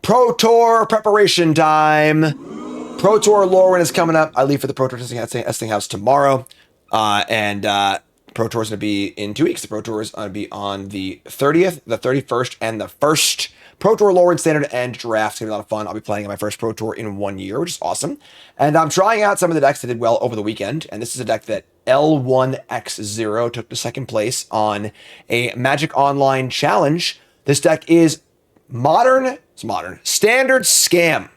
Pro Tour preparation time. Pro Tour Lorwyn is coming up. I leave for the Pro Tour testing house tomorrow. And Pro Tour is going to be in 2 weeks. The Pro Tour is going to be on the 30th, the 31st, and the 1st. Pro Tour Lorwyn Standard and Draft is going to be a lot of fun. I'll be playing in my first Pro Tour in 1 year, which is awesome. And I'm trying out some of the decks that did well over the weekend. And this is a deck that L1X0 took to second place on a Magic Online challenge. This deck is standard Scam.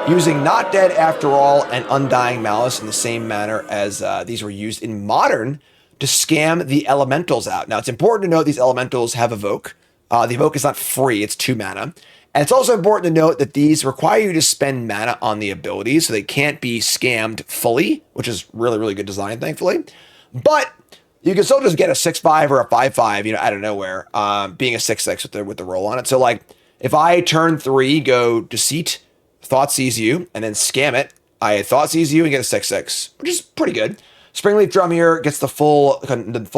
Using Not Dead After All and Undying Malice in the same manner as these were used in Modern to scam the elementals out. Now, it's important to note these elementals have Evoke. The Evoke is not free, it's 2 mana. And it's also important to note that these require you to spend mana on the abilities, so they can't be scammed fully, which is really, really good design, thankfully. But you can still just get a 6/5 or a 5/5, out of nowhere, being a 6/6 with the roll on it. So, like, if I turn 3, go Deceit, Thoughtseize you, and then scam it, I Thoughtseize you and get a 6/6, which is pretty good. Springleaf Drum here gets the full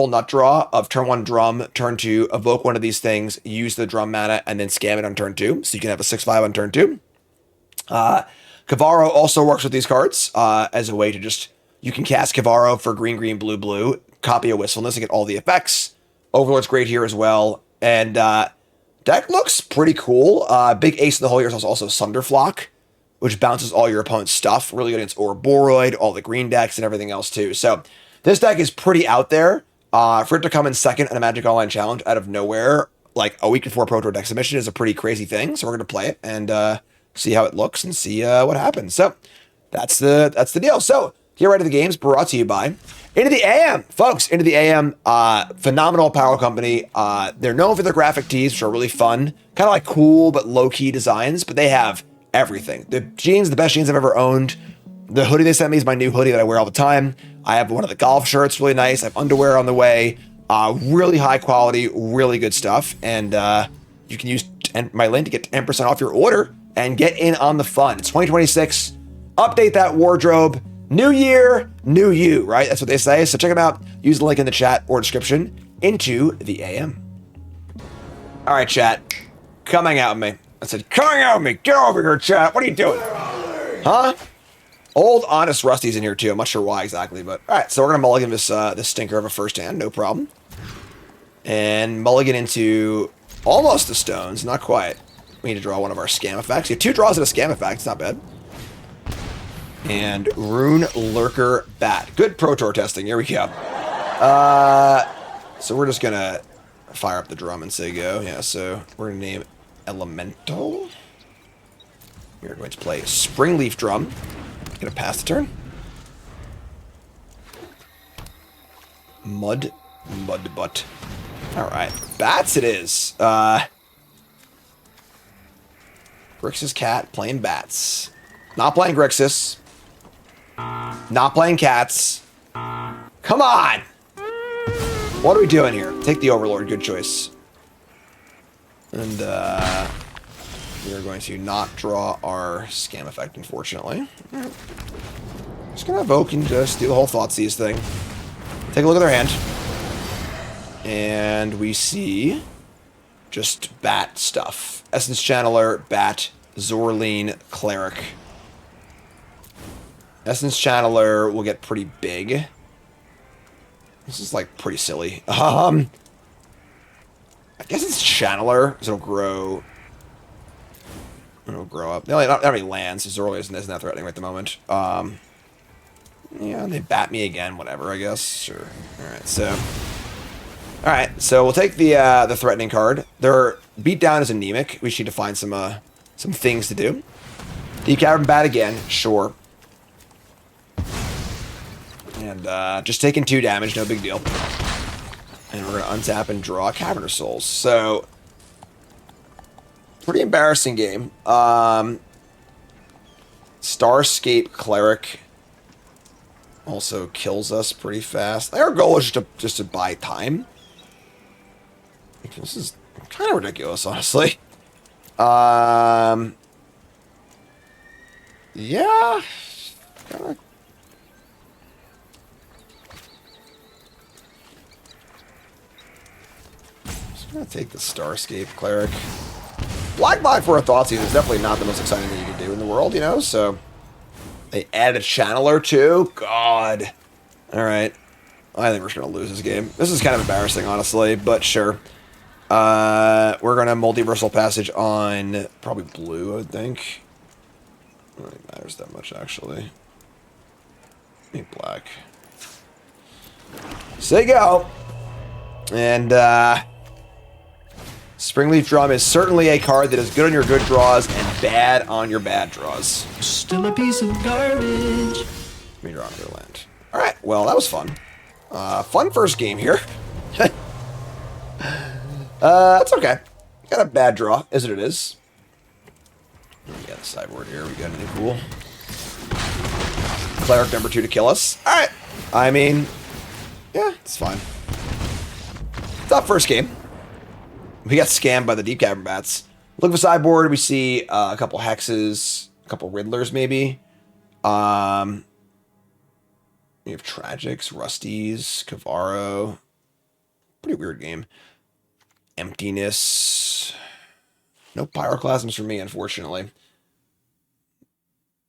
nut draw of turn 1 drum, turn 2, evoke one of these things, use the drum mana, and then scam it on turn 2. So you can have a 6/5 on turn 2. Kavaro also works with these cards as a way to just, you can cast Kavaro for green, green, blue, blue, copy a Wistfulness and get all the effects. Overlord's great here as well. And deck looks pretty cool. Big ace of the hole here is also Sunderflock, which bounces all your opponent's stuff. Really good against Ouroboros, all the green decks, and everything else too. So this deck is pretty out there. For it to come in second in a Magic Online Challenge out of nowhere, like a week before Pro Tour deck submission, is a pretty crazy thing. So we're going to play it and see how it looks and see what happens. So that's the deal. So get right to the games, brought to you by Into the AM, folks. Into the AM, phenomenal apparel company. They're known for their graphic tees, which are really fun, kind of like cool but low-key designs, but they have everything. The jeans, the best jeans I've ever owned. The hoodie they sent me is my new hoodie that I wear all the time. I have one of the golf shirts, really nice. I have underwear on the way. Really high quality, really good stuff. And you can use my link to get 10% off your order and get in on the fun. It's 2026. Update that wardrobe. New year, new you, right? That's what they say. So check them out. Use the link in the chat or description. Into the AM. All right, chat. Coming out with me. I said, coming out with me. Get over here, chat. What are you doing? Huh? Old Honest Rusty's in here, too. I'm not sure why exactly, but... All right, so we're going to mulligan this stinker of a first hand. No problem. And mulligan into almost the stones. Not quite. We need to draw one of our scam effects. You have 2 draws and a scam effect. It's not bad. And Rune Lurker Bat. Good Pro Tour testing. Here we go. So we're just going to fire up the drum and say go. Yeah, so we're going to name Elemental. We're going to play Springleaf Drum. Gonna pass the turn. Mud butt. Alright. Bats it is. Grixis Cat playing bats. Not playing Grixis. Not playing cats. Come on! What are we doing here? Take the Overlord. Good choice. And, we are going to not draw our scam effect, unfortunately. Right. Just going to evoke and just do the whole Thoughtseize thing. Take a look at their hand. And we see just bat stuff. Essence Channeler, Bat, Zorleen, Cleric. Essence Channeler will get pretty big. This is, like, pretty silly. I guess it's Channeler, because it'll grow... It'll grow up. They only don't have any lands. Zorleen isn't that threatening right at the moment. Yeah, they bat me again. Whatever, I guess. Sure. Alright, so... Alright, so we'll take the threatening card. Their beatdown is anemic. We just need to find some things to do. Deep Cavern Bat again. Sure. And just taking 2 damage. No big deal. And we're going to untap and draw Cavern of Souls. So... Pretty embarrassing game. Starscape Cleric also kills us pretty fast. Our goal is just to buy time. This is kind of ridiculous, honestly. Yeah. Just gonna take the Starscape Cleric. Black Black for a Thoughtseize is definitely not the most exciting thing you can do in the world, you know? So, they added a Channeler too? God. Alright. I think we're just going to lose this game. This is kind of embarrassing, honestly, but sure. We're going to Multiversal Passage on probably blue, I think. I don't think it matters that much, actually. Maybe black. So you go. And, Springleaf Drum is certainly a card that is good on your good draws and bad on your bad draws. Still a piece of garbage. Let me draw another land. Alright, well, that was fun. Fun first game here. That's okay. Got a bad draw, is what it is. We got the sideboard here. We got anything cool? Cleric number 2 to kill us. Alright. I mean, yeah, it's fine. Tough first game. We got scammed by the Deep Cavern Bats. Look at the sideboard. We see a couple Hexes, a couple Riddlers, maybe. We have Tragics, Rusties, Kavaro. Pretty weird game. Emptiness. No Pyroclasms for me, unfortunately.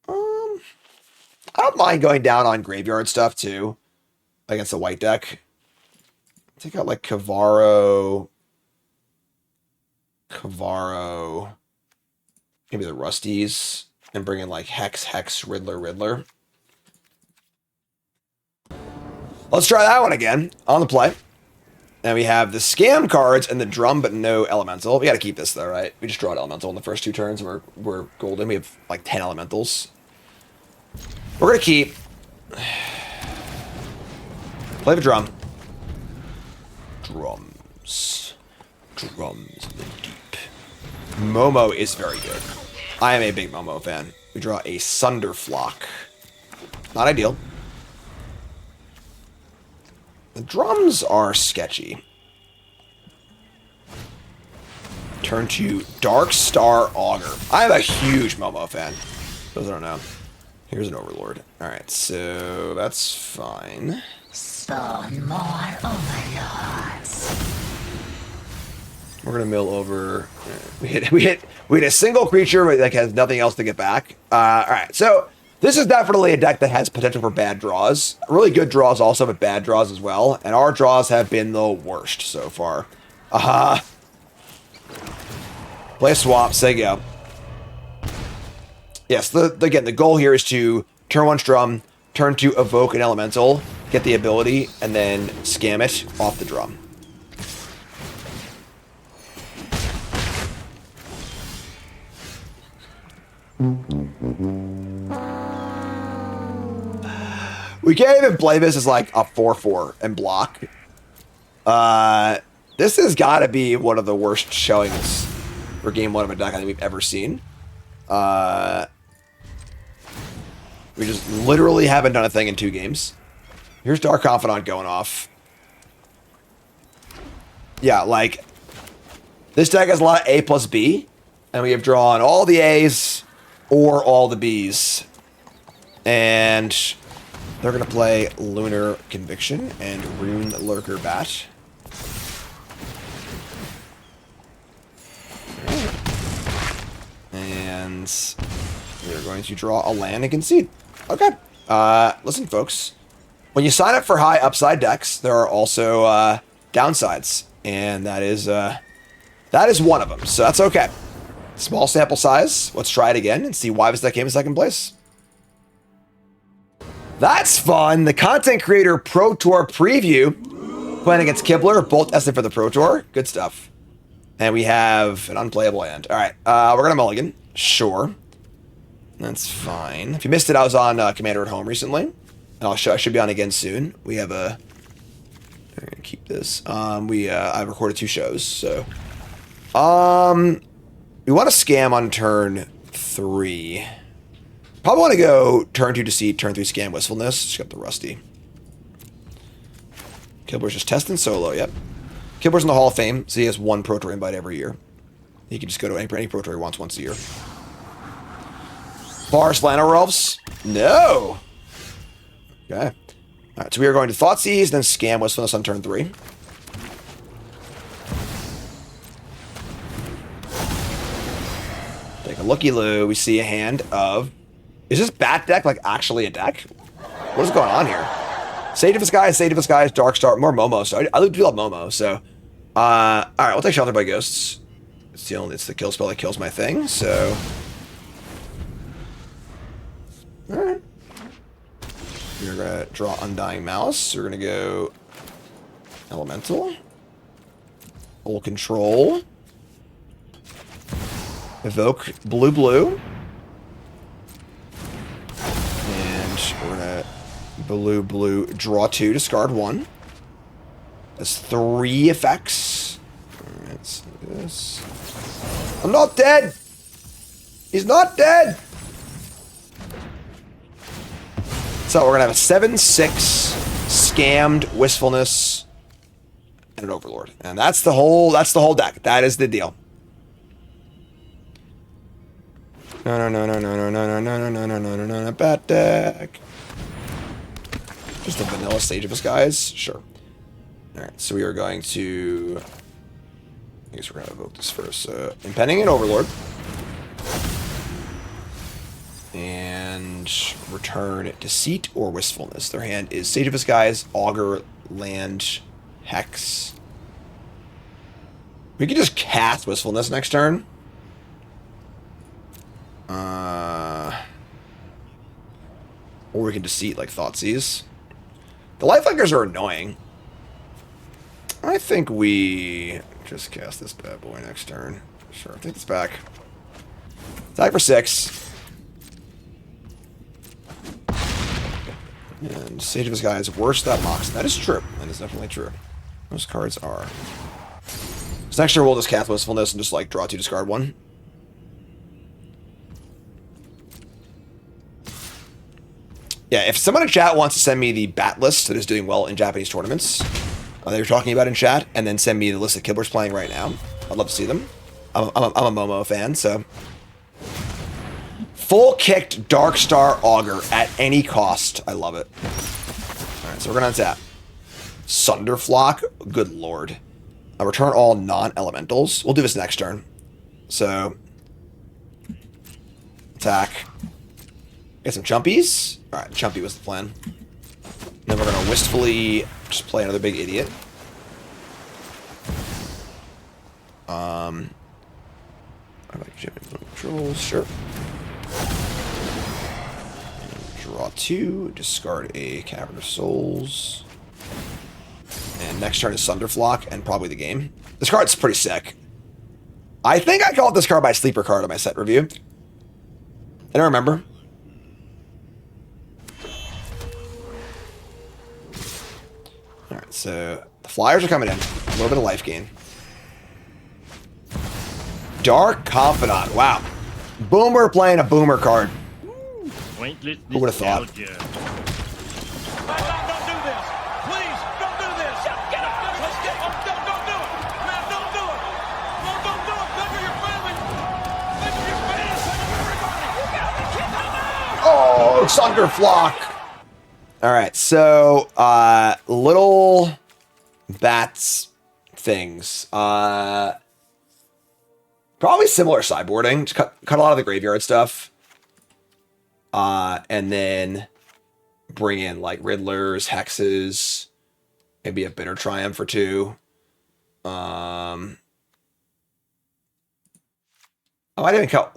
I don't mind going down on graveyard stuff, too. Against a white deck. Take out, like, Kavaro. Maybe the Rusties. And bring in, like, Hex, Riddler. Let's try that one again. On the play. And we have the Scam cards and the Drum, but no Elemental. We gotta keep this, though, right? We just draw an Elemental in the first 2 turns, and we're golden. We have, like, 10 Elementals. We're gonna keep... Play the Drum. Drums in the deep. Momo is very good. I am a big Momo fan. We draw a Sunderflock. Not ideal. The drums are sketchy. Turn to Dark Star Augur. I am a huge Momo fan. Those I don't know. Here's an Overlord. Alright, so that's fine. Spawn more Overlords. We're gonna mill over. We hit a single creature but like has nothing else to get back. Alright, so this is definitely a deck that has potential for bad draws. Really good draws also, but bad draws as well. And our draws have been the worst so far. Play a swamp, say go. Yes, again, the goal here is to turn 1 Drum, turn 2 evoke an elemental, get the ability, and then scam it off the drum. We can't even play this as like a 4/4 and block. This has got to be one of the worst showings for game 1 of a deck I think we've ever seen. We just literally haven't done a thing in 2 games. Here's Dark Confidant going off. Yeah, like, this deck has a lot of A plus B, and we have drawn all the A's or all the B's. And they're going to play Lunar Conviction and Rune Lurker Bat. And we're going to draw a land and concede. Okay. Listen, folks. When you sign up for high upside decks, there are also downsides. And that is one of them. So that's okay. Small sample size. Let's try it again and see why this deck came in second place. That's fun. The Content Creator Pro Tour preview. Playing against Kibler, both tested for the Pro Tour. Good stuff. And we have an unplayable hand. All right, we're going to mulligan. Sure. That's fine. If you missed it, I was on Commander at Home recently. And I should be on again soon. We have a... I'm going to keep this. I recorded 2 shows, so... we want to scam on turn 3. Probably want to go turn 2 Deceit, turn 3 Scam Wistfulness. Just got the Rusty. Kibler's just testing solo, yep. Kibler's in the Hall of Fame, so he has 1 Pro Tour invite every year. He can just go to any Pro Tour he wants once a year. Forest Llanowar Elves? No! Okay. Alright, so we are going to Thoughtseize, then Scam Wistfulness on turn 3. Take a looky-loo. We see a hand of... Is this Bat deck like actually a deck? What is going on here? Sage of Disguise, Dark Star, more Momo. So I do love Momo. So, all right, we'll take Shelter by Ghosts. It's the kill spell that kills my thing. So, all right. We're gonna draw Undying Mouse. We're gonna go Elemental, Full Control, Evoke blue. We're gonna blue, draw 2, discard 1. That's 3 effects. Alright, let's do this. I'm not dead! He's not dead! So we're gonna have a 7/6 scammed Wistfulness and an Overlord. And that's the whole deck. That is the deal. No, bad deck. Just a vanilla Sage of Disguise? Sure. Alright, so we are going to... I guess we're going to evoke this first. Impending and Overlord. And return Deceit or Wistfulness. Their hand is Sage of Disguise, Augur, Land, Hex. We could just cast Wistfulness next turn. Or we can Deceit like Thoughtseize. The Lifelinkers are annoying. I think we just cast this bad boy next turn. Sure, take this back. Attack for 6. And Sage of Disguise worse that Mox. That is true. That is definitely true. Those cards are. So next turn we'll just cast Wistfulness and just like draw 2, discard 1. Yeah, if someone in chat wants to send me the bat list that is doing well in Japanese tournaments they were talking about in chat, and then send me the list of Kibblers playing right now, I'd love to see them. I'm a Momo fan, so. Full kicked Dark Star Augur at any cost. I love it. Alright, so we're going to untap. Sunderflock? Good lord. I'll return all non-elementals. We'll do this next turn. So. Attack. Get some Chumpies. Alright, Chumpy was the plan. Then we're going to wistfully just play another big idiot. I like Jimmy Controls, sure. And draw 2, discard a Cavern of Souls. And next turn is Sunderflock, and probably the game. This card's pretty sick. I think I called this card my sleeper card on my set review. I don't remember. Alright, so the Flyers are coming in. A little bit of life gain. Dark Confidant. Wow. Boomer playing a Boomer card. Who would have thought? Don't do this. Please, don't do this. Get up. Let's get up. Don't do it. Man, don't do it. No, don't do it. Think of your family. Think of your fans. Think of everybody. You gotta be kidding me now. Oh, Sunderflock. Alright, so, little bats things. Probably similar sideboarding. Just cut a lot of the graveyard stuff. And then bring in, like, Riddlers, Hexes, maybe a Bitter Triumph or 2. Oh, I didn't cut...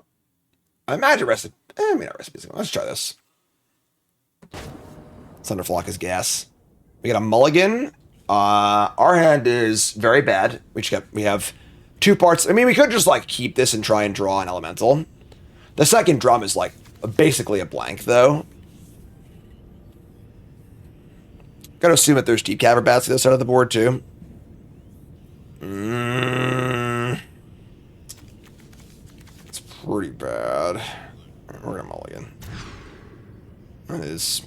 I imagine recipe... maybe not recipes. Let's try this. Sunderflock is gas. We got a mulligan. Our hand is very bad. We have 2 parts. I mean, we could just like keep this and try and draw an elemental. The second drum is like basically a blank though. Gotta assume that there's deep cavern bats to this side of the board too. It's pretty bad. We're gonna mulligan. That is,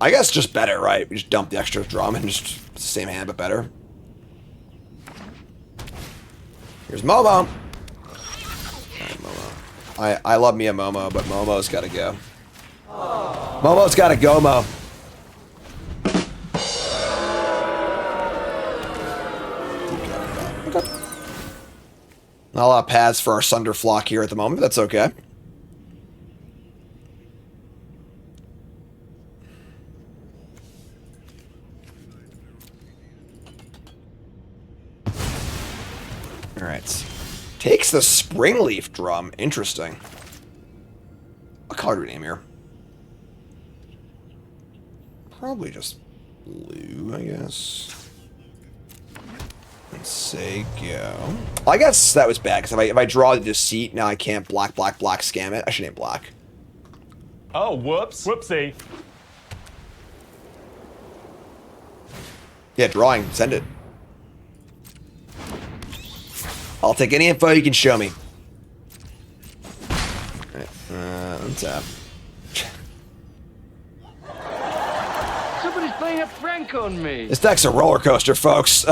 I guess, just better, right? We just dump the extra drum and just it's the same hand but better. Here's Momo. Alright, Momo. I love me a Momo, but Momo's gotta go. Momo's gotta go, Mo. Okay. Not a lot of paths for our Sunder Flock here at the moment, but that's okay. Alright. Takes the Springleaf Drum. Interesting. What color do we name here? Probably just blue, I guess. Let's say go. Well, I guess that was bad, because if I draw the Deceit, now I can't black, scam it. I should name black. Oh, whoops. Whoopsie. Yeah, drawing. Send it. I'll take any info you can show me. Alright, untap. Somebody's playing a prank on me. This deck's a roller coaster, folks.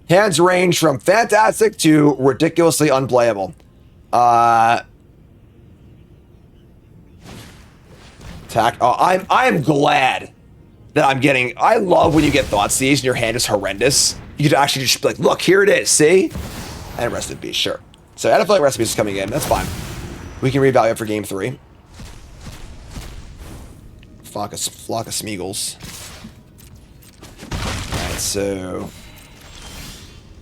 Hands range from fantastic to ridiculously unplayable. Attack. Oh, I'm glad that I'm getting. I love when you get Thoughtseize and your hand is horrendous. You could actually just be like, look, here it is, see? And rest in peace, sure. So Anaphylaxis Recipes is coming in. That's fine. We can revalue it for game 3. Flock of Smeagol's. Alright, so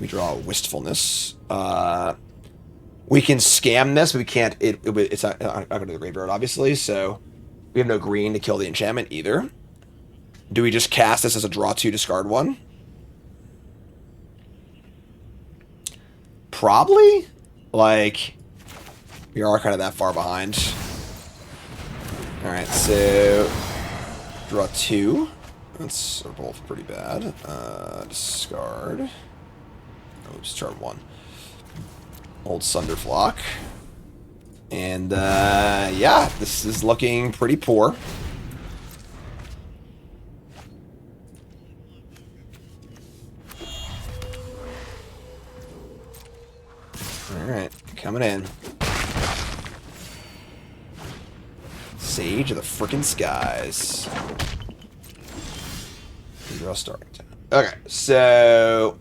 we draw Wistfulness. We can scam this, but we can't. It's not going to the graveyard, obviously. So we have no green to kill the enchantment either. Do we just cast this as a draw 2, discard 1? Probably. Like, we are kind of that far behind. Alright, so draw 2. That's both pretty bad. Discard. Oh, discard 1. Old Sunderflock. And, yeah, this is looking pretty poor. Alright, coming in. Sage of the frickin' Skies. Draw starting time. Okay, so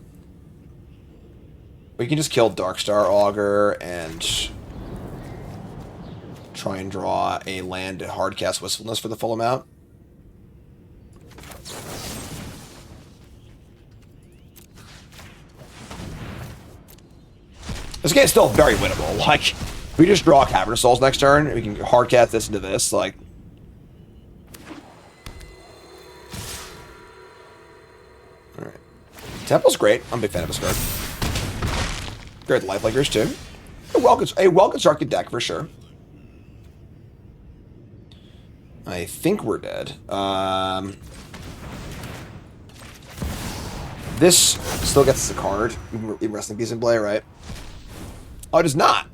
we can just kill Darkstar Augur and try and draw a land to hardcast Wistfulness for the full amount. This game's still very winnable. Like, if we just draw Cavern of Souls next turn, we can hardcast this into this, like. Alright. Temple's great. I'm a big fan of this card. Great Lifelinkers, too. A well-constructed deck, for sure. I think we're dead. This still gets us a card. Even Rest in Peace in play, right? Oh, it does not.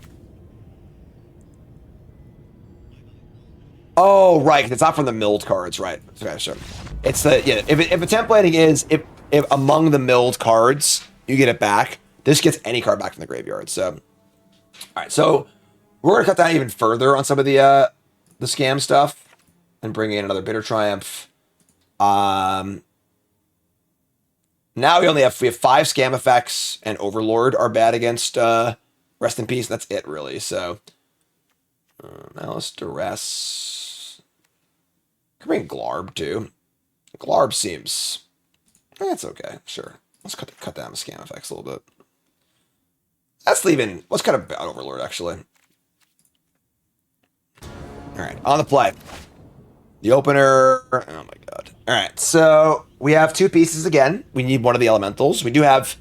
Oh, right. It's not from the milled cards, right? Okay, sure. It's the If a templating is if among the milled cards you get it back, this gets any card back from the graveyard. So, all right. So we're gonna cut down even further on some of the scam stuff and bring in another Bitter Triumph. Now we have 5 scam effects, and Overlord are bad against Rest in Peace. That's it, really. So, Malice, Duress. Could bring Glarb, too. Glarb seems. That's okay. Sure. Let's cut down the scam effects a little bit. Let's cut it out Overlord, actually. Alright, on the play. The opener. Oh my god. Alright, so we have 2 pieces again. We need one of the elementals. We do have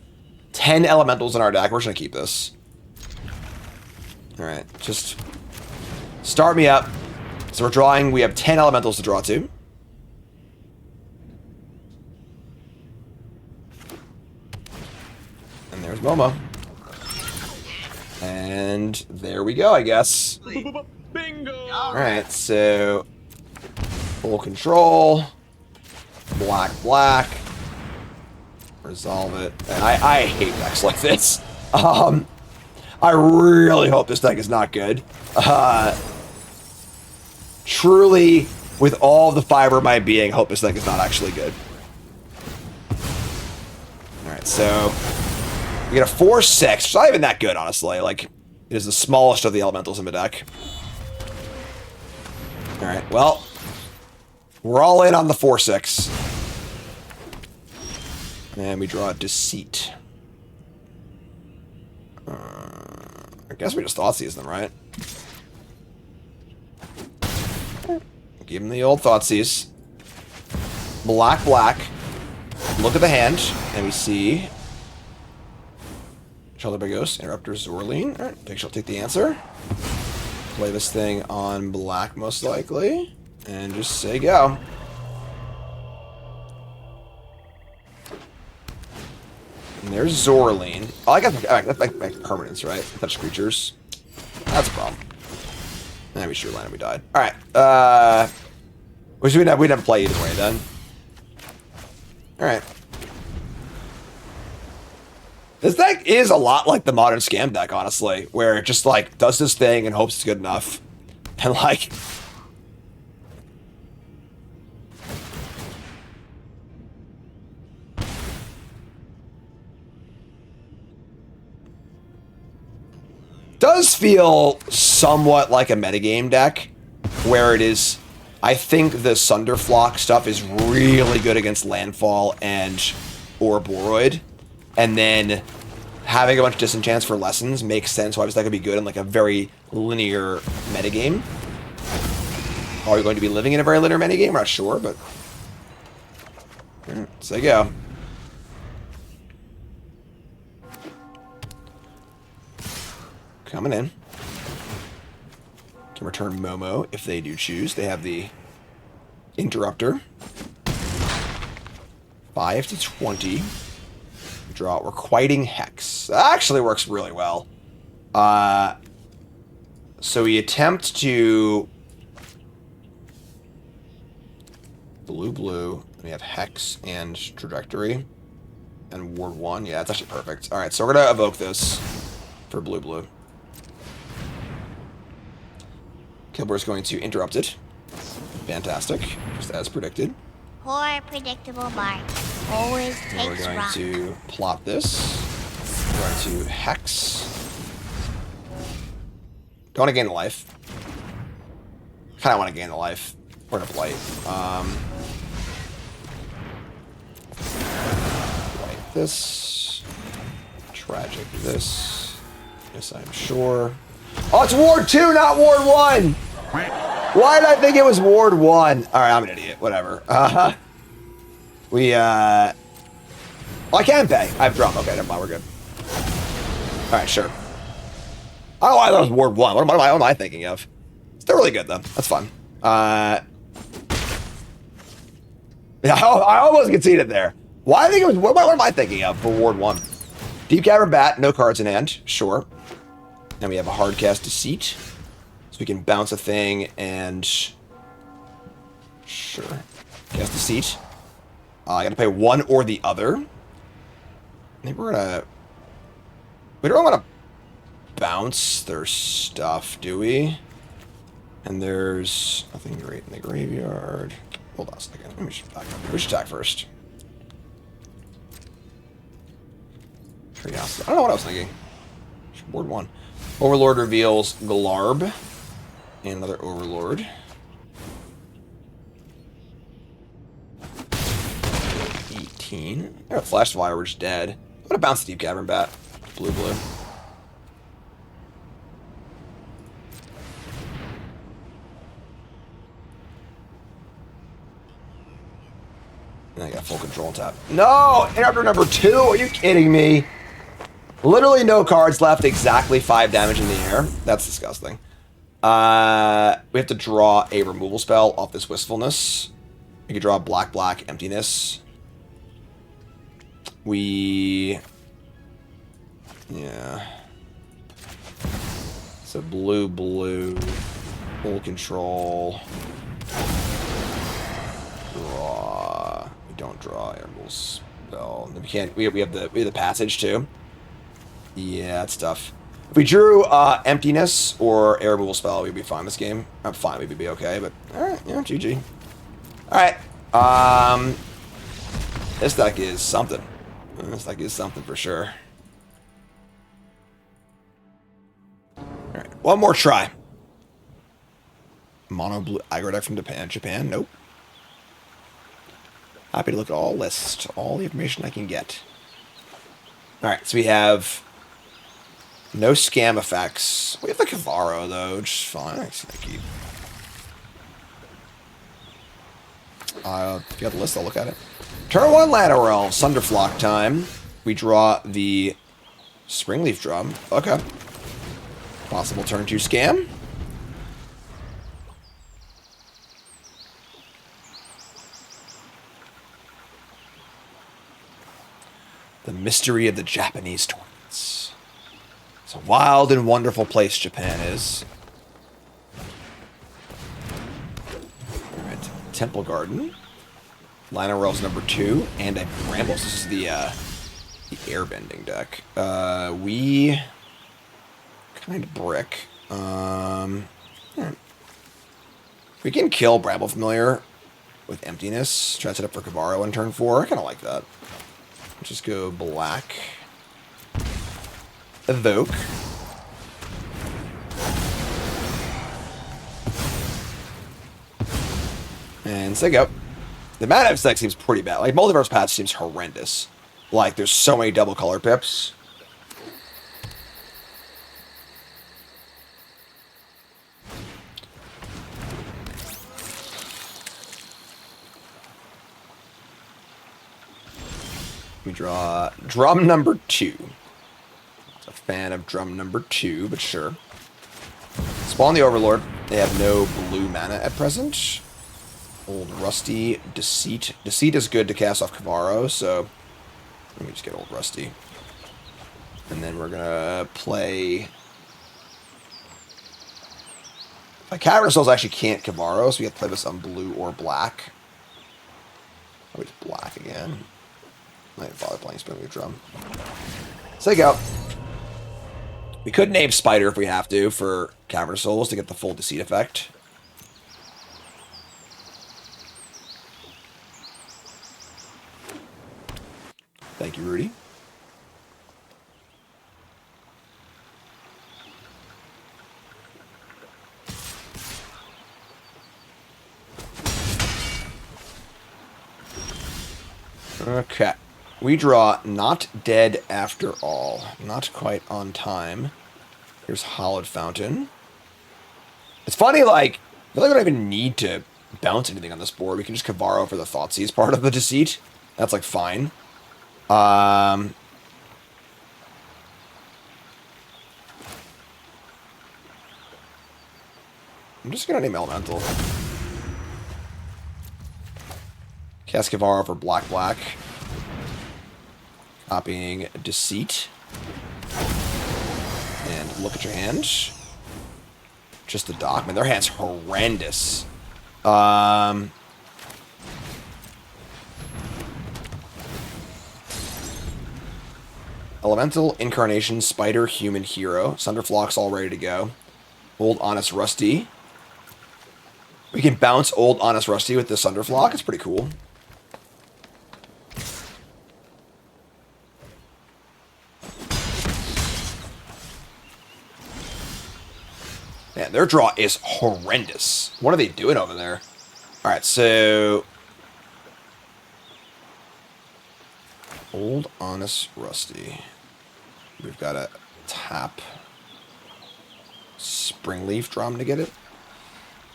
10 elementals in our deck. We're just going to keep this. Alright, just start me up. So we're drawing, we have 10 elementals to draw to. And there's Momo. And there we go, I guess. Bingo! Alright, so full control. Black. Resolve it. And I hate decks like this. I really hope this deck is not good. Truly, with all the fiber of my being, hope this deck is not actually good. Alright, so We get a 4/6. It's not even that good, honestly. Like, it is the smallest of the elementals in the deck. Alright, well. We're all in on the 4/6. And we draw a Deceit. I guess we just Thoughtseize them, right? Give him the old Thoughtseize. Black, black. Look at the hand, and we see Shelter by Ghost, Interrupter, Zorleen. Alright, I think she'll take the answer. Play this thing on black, most likely. And just say go. And there's Zorleen. Oh, I got that's like permanents, right? Touch creatures. That's a problem. And we sure landed, we died. Alright, which we didn't play either way then. Alright. This deck is a lot like the modern Scam deck, honestly, where it just, like, does this thing and hopes it's good enough. And, like... does feel somewhat like a metagame deck, where it is... I think the Sunderflock stuff is really good against Landfall and Ouroboros, and then having a bunch of disenchants for lessons makes sense why this deck could be good in like a very linear metagame. Are we going to be living in a very linear metagame? We're not sure, but... so there you go. Coming in. Can return Momo if they do choose. They have the Interrupter. 5 to 20. Draw Requiting Hex. That actually works really well. So we attempt to... blue. We have Hex and Trajectory. And Ward 1. Yeah, that's actually perfect. Alright, so we're going to evoke this for blue. Kilbor's going to interrupt it. Fantastic. Just as predicted. Poor predictable Bart. Always And we're takes going rock. to plot this. We're going to Hex. Don't want to gain the life. Kind of want to gain the life. We're going to Blight. Blight this. Tragic this. Yes, I'm sure. Oh, it's Ward 2, not Ward 1! Why did I think it was Ward 1? Alright, I'm an idiot. Whatever. We, oh, I can pay. I have drum. Okay, never mind. We're good. Alright, sure. I don't know why that was Ward 1. What am I thinking of? Still really good, though. That's fun. Yeah, I almost conceded there. Why I think it was... What am I thinking of for Ward 1? Deep Cavern Bat, no cards in hand. Sure. And we have a hard cast Deceit. So we can bounce a thing and... Sure. Cast Deceit. I gotta pay one or the other. Maybe we're gonna... We don't want to bounce their stuff, do we? And there's nothing great in the graveyard. Hold on a second. Let me just back up. We should attack first. Curiosity. I don't know what I was thinking. Board 1. Overlord reveals Glarb. And another Overlord. 18. Got a Flash Flyer, we're just dead. I'm gonna bounce the Deep Cavern Bat. Blue. And I got full control tap. No! Interrupter number 2! Are you kidding me? Literally no cards left, exactly 5 damage in the air. That's disgusting. We have to draw a removal spell off this Wistfulness. We could draw black, Emptiness. Yeah. So blue. Full control. Draw. We don't draw a removal spell. We can't. We have the passage too. Yeah, that's tough. If we drew Emptiness or a removal spell, we'd be fine this game. I'm fine, we'd be okay, but alright, yeah, GG. Alright. This deck is something. This deck is something for sure. Alright, one more try. Mono blue aggro deck from Japan. Nope. Happy to look at all lists, all the information I can get. Alright, so we have no scam effects. We have the Kavaro, though, which is fine. Thank you. If you have the list, I'll look at it. Turn 1 Llanowar Realm, Sunderflock time. We draw the Springleaf Drum. Okay. Possible turn 2 scam. The mystery of the Japanese tournaments. It's a wild and wonderful place Japan is. Alright, Temple Garden. Llanowar Realms number 2, and a Brambles. This is the Airbending deck. We kind of brick. We can kill Bramble Familiar with Emptiness. Try to set up for Kavaro on turn 4. I kind of like that. Just go black. Evoke. And say go. The Mana deck seems pretty bad. Like, Multiverse Patch seems horrendous. Like, there's so many double color pips. We draw drum number 2. A fan of drum number 2, but sure. Spawn the Overlord. They have no blue mana at present. Old Rusty, Deceit. Deceit is good to cast off Kavaro, so let me just get Old Rusty. And then we're gonna play... Cavern of Souls actually can't Kavaro, so we have to play this on blue or black. Oh, it's black again. I didn't bother playing Springleaf Drum. So you go. We could name Spider if we have to for Cavern of Souls to get the full Deceit effect. Thank you, Rudy. Okay. We draw Not Dead After All. Not quite on time. Here's Hallowed Fountain. It's funny, like, I feel like we don't even need to bounce anything on this board. We can just Kavaro for the Thoughtseize part of the Deceit. That's, like, fine. I'm just gonna name Elemental. Cast Kavaro for black. Copying Deceit. And look at your hand. Just the dock. Man, their hand's horrendous. Elemental, Incarnation, Spider, Human, Hero. Sunderflock's all ready to go. Old Honest Rusty. We can bounce Old Honest Rusty with the Sunderflock. It's pretty cool. Man, their draw is horrendous. What are they doing over there? Alright, so... Old Honest Rusty. We've got to tap Springleaf Drum to get it.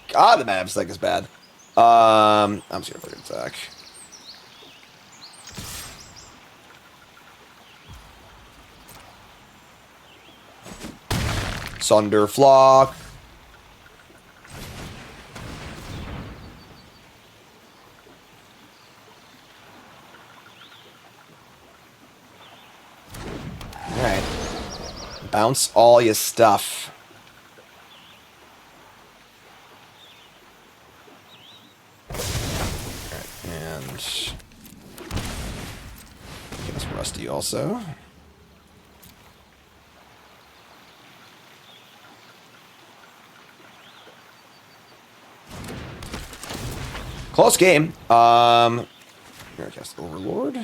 God, the Mana deck is bad. I'm just going to fucking attack. Sunderflock. Alright. Bounce all your stuff. Alright, and... get us Rusty also. Close game. Here I cast Overlord.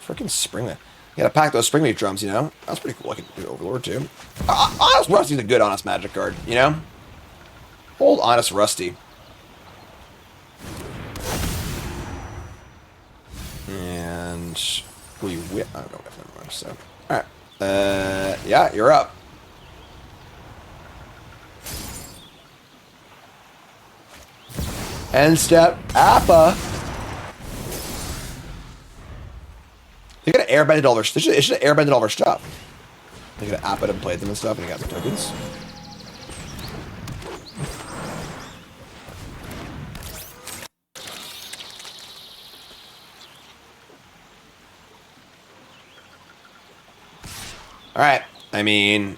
Freaking Springleaf. You gotta pack those Springleaf drums, you know? That's pretty cool. I can do Overlord, too. Honest Rusty's a good Honest Magic card, you know? Old Honest Rusty. And... we whip... I don't know if never mind, so... Alright. Yeah, you're up. End step, Appa. They could have airbended all their... It should have airbended all their stuff. They could have Appa and played them and stuff, and you got the tokens. Alright, I mean...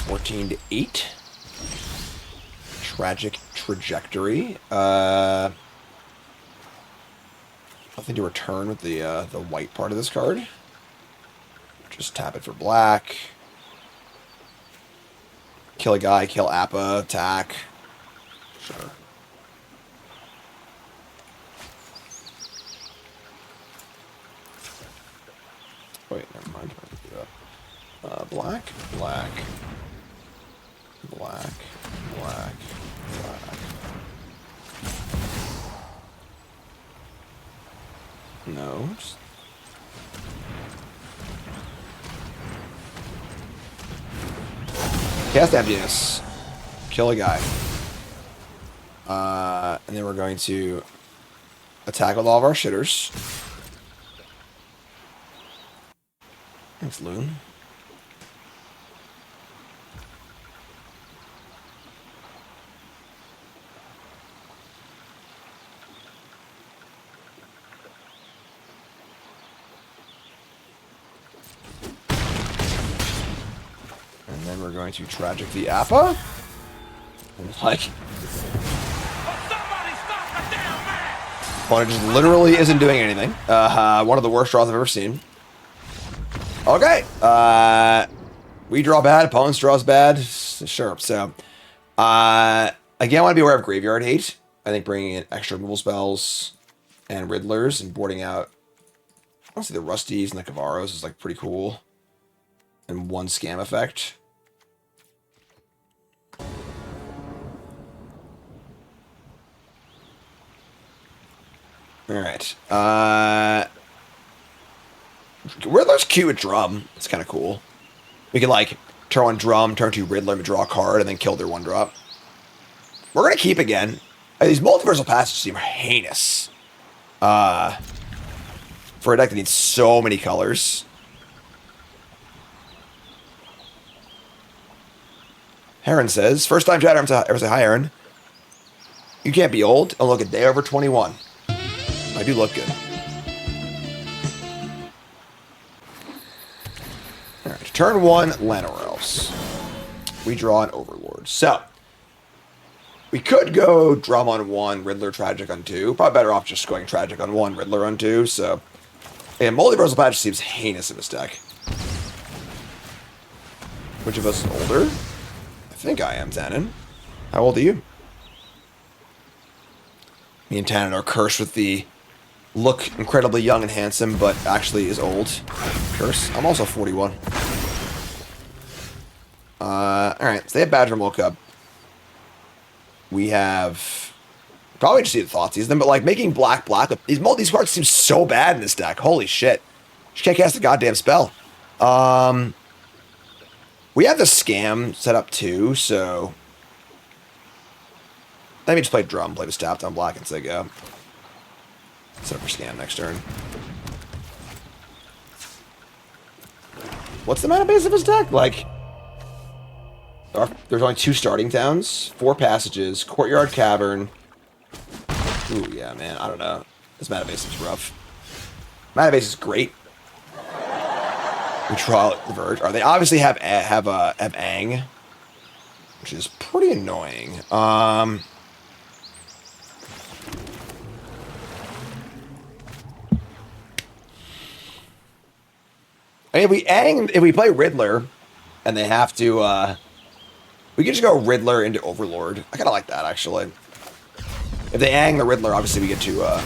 14-8. Tragic Trajectory. Nothing to return with the white part of this card. Just tap it for black. Kill a guy, kill Appa, attack. Sure. Wait, never mind. Black, black, black, black, black. No. Cast Emptiness. Kill a guy. And then we're going to attack with all of our shitters. Thanks, Loon. And then we're going to Tragic the Appa. And like... Opponent just literally isn't doing anything. One of the worst draws I've ever seen. Okay. We draw bad. Opponents draws bad. Sure. So, again, I want to be aware of Graveyard Hate. I think bringing in extra removal spells and Riddlers and boarding out, honestly, the Rusties and the Kavaros is like pretty cool. And one scam effect. Alright. Riddler's cute with Drum. It's kind of cool. We can, like, turn on Drum, turn to Riddler, and draw a card, and then kill their 1-drop. We're going to keep again. These multiversal passages seem heinous. For a deck that needs so many colors. Heron says, first time chat ever say hi, Heron. You can't be old. Oh, look, a day over 21. I do look good. Alright, turn 1, Llanowar Elves. We draw an Overlord. So, we could go Drum on 1, Riddler Tragic on 2. Probably better off just going Tragic on 1, Riddler on 2. So, and Multiversal Patch seems heinous in this deck. Which of us is older? I think I am, Tannen. How old are you? Me and Tannen are cursed with the look incredibly young and handsome, but actually is old. Curse. I'm also 41. Alright, so they have Badger World Cup. We have... Probably just see the Thoughtseize them, but like making black. These cards seem so bad in this deck. Holy shit. Just can't cast a goddamn spell. We have the Scam set up too, so... Let me just play Drum, play the Stabbed on black and say go. Set up for Scam next turn. What's the mana base of his deck? Like, there's only 2 starting towns, 4 passages, Courtyard Cavern. Ooh, yeah, man, I don't know. This mana base is rough. Mana base is great. We draw the Verge. They obviously have Ang, which is pretty annoying. I mean, if we play Riddler, and they have to, we can just go Riddler into Overlord. I kind of like that, actually. If they Ang the Riddler, obviously we get to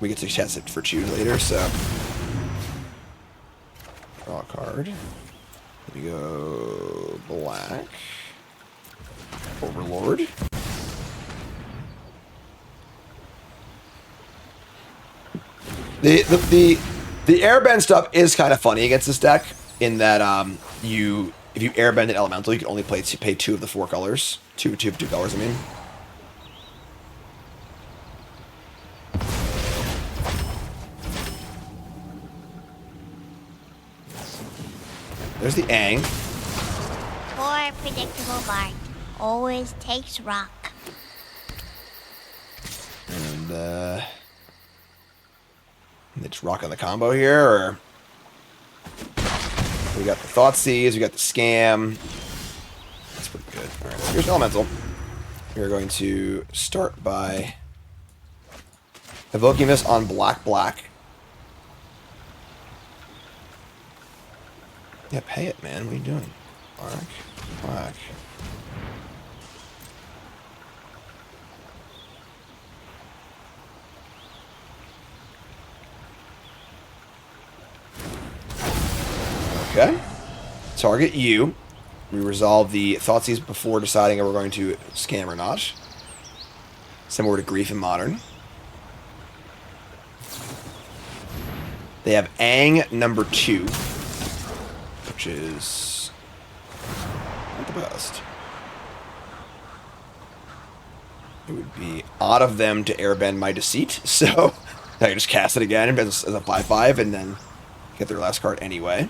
we get to test it for choose later, so. Draw a card. We go black. Overlord. The airbend stuff is kind of funny against this deck in that if you airbend an elemental, you can only pay 2 of the 4 colors. Two colors, I mean. There's the Aang. Poor predictable Bart. Always takes rock. And they just rock on the combo here, or we got the Thoughtseize, we got the Scam. That's pretty good. Alright, so here's an elemental. We're going to start by evoking this on black. Yeah, pay it, man. What are you doing? Black. Okay. Target you. We resolve the Thoughtseize before deciding if we're going to scam or not. Similar to Grief in Modern. They have Aang number 2. Which is not the best. It would be odd of them to airbend my Deceit, so I can just cast it again as a 5/5 and then get their last card anyway.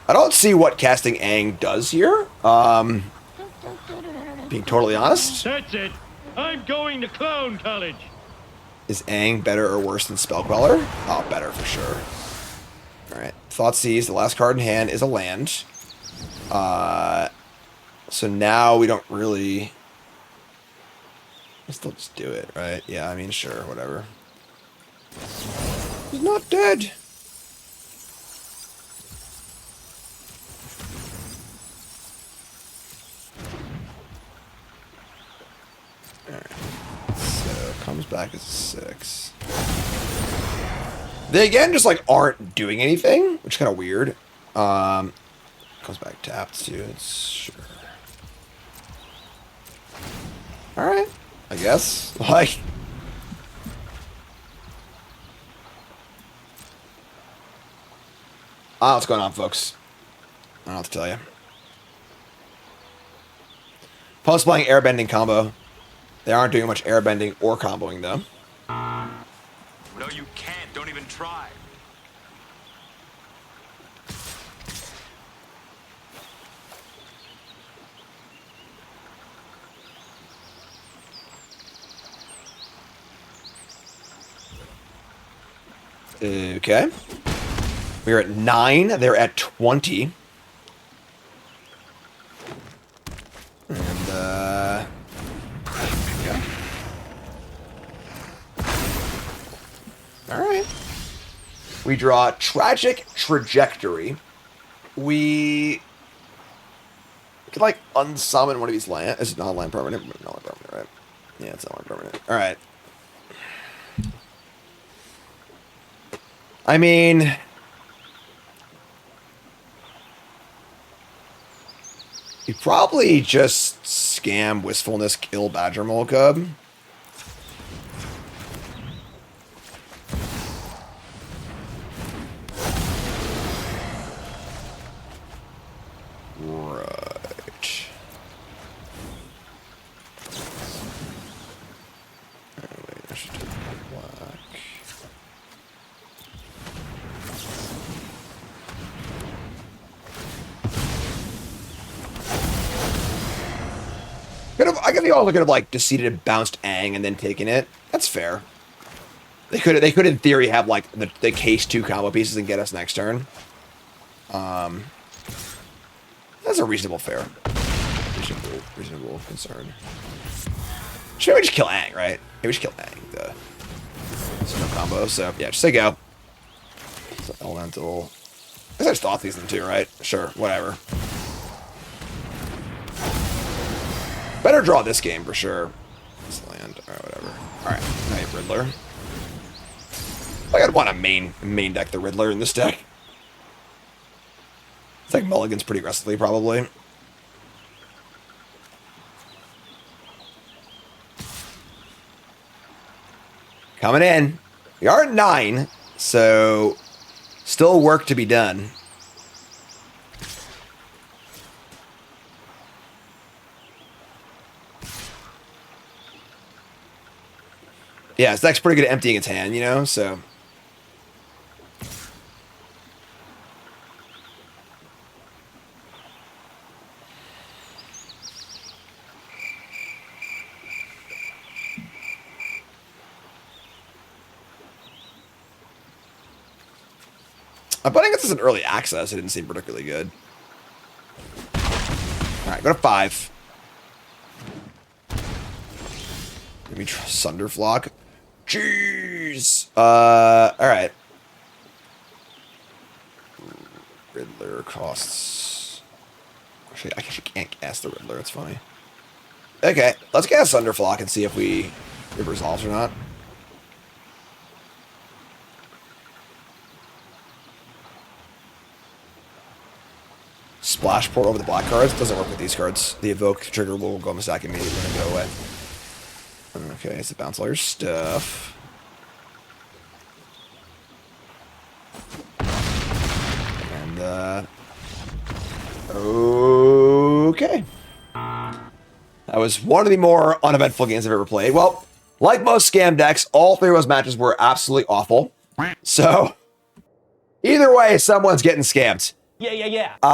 I don't see what casting Aang does here. Being totally honest. That's it. I'm going to clown college. Is Aang better or worse than Spellqueller? Oh, better for sure. Alright, Thoughtseize, the last card in hand, is a land. So now we don't really... Let's still just do it, right? Yeah, I mean, sure, whatever. He's not dead! Alright, so comes back as a 6. They again just like aren't doing anything, which is kind of weird. Comes back tapped too. It's sure. All right, I guess. Like, I don't know what's going on, folks. I don't know what to tell you. Post playing airbending combo. They aren't doing much airbending or comboing though. No, you can't. Don't even try. Okay. We're at 9. They're at 20. And, yeah. Alright. We draw Tragic Trajectory. We could, like, unsummon one of these land. It's not land permanent. Not land permanent, right? Yeah, it's not land permanent. Alright. I mean... You probably just scam Wistfulness, kill Badger Mole Cub. Right. Wait, I should take black. I guess they also could have like Deceited and bounced Aang and then taken it. That's fair. They could in theory have like the case 2 combo pieces and get us next turn. That's a reasonable reasonable concern. Should we just kill Aang, right? Maybe we should kill Aang. There's no combo, so yeah, just say go. So elemental. I guess I just thought these them too, right? Sure, whatever. Better draw this game for sure. This land, or whatever. Alright, Night Riddler. want to main deck the Riddler in this deck. It's like mulligans pretty aggressively, probably. Coming in. We are at 9, so still work to be done. Yeah, this deck's pretty good at emptying its hand, you know, so. I'm betting this is an early access. It didn't seem particularly good. All right, go to 5. Maybe Sunderflock. Jeez. All right. Riddler costs. Actually, I can't cast the Riddler. It's funny. Okay, let's cast Sunderflock and see if it resolves or not. Splash Port over the black cards. Doesn't work with these cards. The evoke trigger will go on the stack immediately and go away. Okay, so bounce all your stuff. And, okay. That was one of the more uneventful games I've ever played. Well, like most scam decks, all 3 of those matches were absolutely awful. So, either way, someone's getting scammed. Yeah.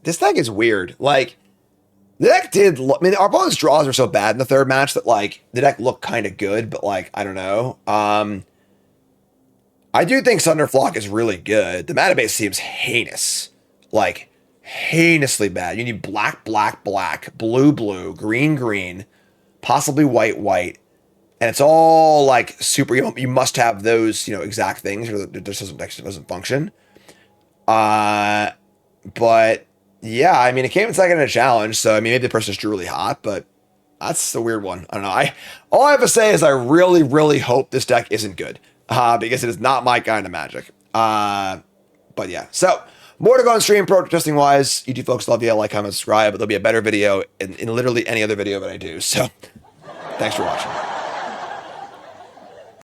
This deck is weird. Like, the deck our opponent's draws were so bad in the 3rd match that, like, the deck looked kind of good, but, like, I don't know. I do think Sunderflock is really good. The mana base seems heinous. Like, heinously bad. You need black, black, black, blue, blue, green, green, possibly white, white. And it's all like super, you must have those, exact things or it just doesn't function. But yeah, I mean, it came in second in a challenge. So, I mean, maybe the person just drew really hot, but that's the weird one. I don't know. All I have to say is I really, really hope this deck isn't good because it is not my kind of magic. But yeah, so more to go on stream pro testing wise. You two folks love you. Like, comment, subscribe, but there'll be a better video in literally any other video that I do. So thanks for watching.